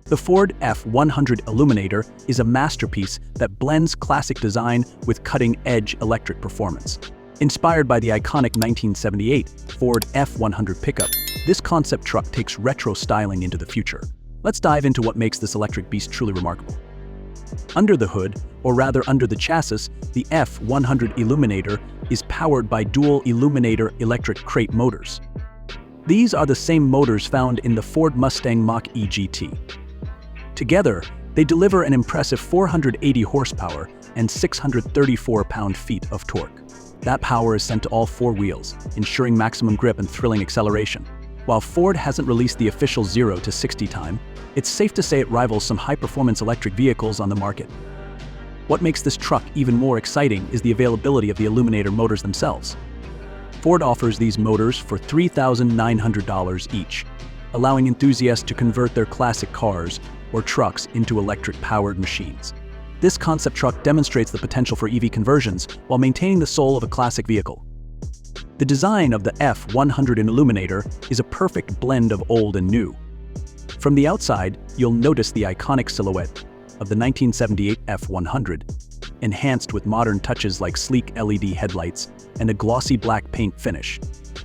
The Ford F-100 Eluminator is a masterpiece that blends classic design with cutting-edge electric performance. Inspired by the iconic 1978 Ford F-100 pickup, this concept truck takes retro styling into the future. Let's dive into what makes this electric beast truly remarkable. Under the hood, or rather under the chassis, the F-100 Eluminator is powered by dual Illuminator electric crate motors. These are the same motors found in the Ford Mustang Mach-E GT. Together, they deliver an impressive 480 horsepower and 634 pound-feet of torque. That power is sent to all four wheels, ensuring maximum grip and thrilling acceleration. While Ford hasn't released the official 0 to 60 time, it's safe to say it rivals some high-performance electric vehicles on the market. What makes this truck even more exciting is the availability of the Illuminator motors themselves. Ford offers these motors for $3,900 each, allowing enthusiasts to convert their classic cars or trucks into electric-powered machines. This concept truck demonstrates the potential for EV conversions while maintaining the soul of a classic vehicle. The design of the F-100 Eluminator is a perfect blend of old and new. From the outside, you'll notice the iconic silhouette of the 1978 F-100, enhanced with modern touches like sleek LED headlights and a glossy black paint finish.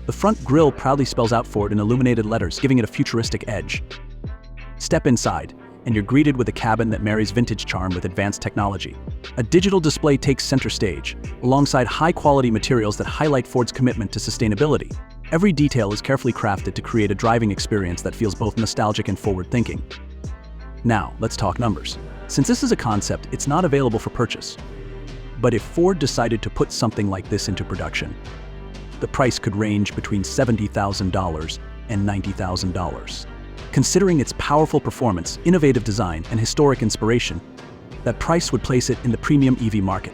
The front grille proudly spells out Ford in illuminated letters, giving it a futuristic edge. Step inside, and you're greeted with a cabin that marries vintage charm with advanced technology. A digital display takes center stage, alongside high-quality materials that highlight Ford's commitment to sustainability. Every detail is carefully crafted to create a driving experience that feels both nostalgic and forward-thinking. Now, let's talk numbers. Since this is a concept, it's not available for purchase. But if Ford decided to put something like this into production, the price could range between $70,000 and $90,000. Considering its powerful performance, innovative design, and historic inspiration, that price would place it in the premium EV market.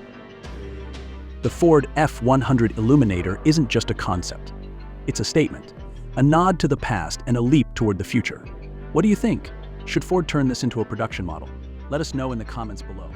The Ford F-100 Eluminator isn't just a concept. It's a statement, a nod to the past and a leap toward the future. What do you think? Should Ford turn this into a production model? Let us know in the comments below.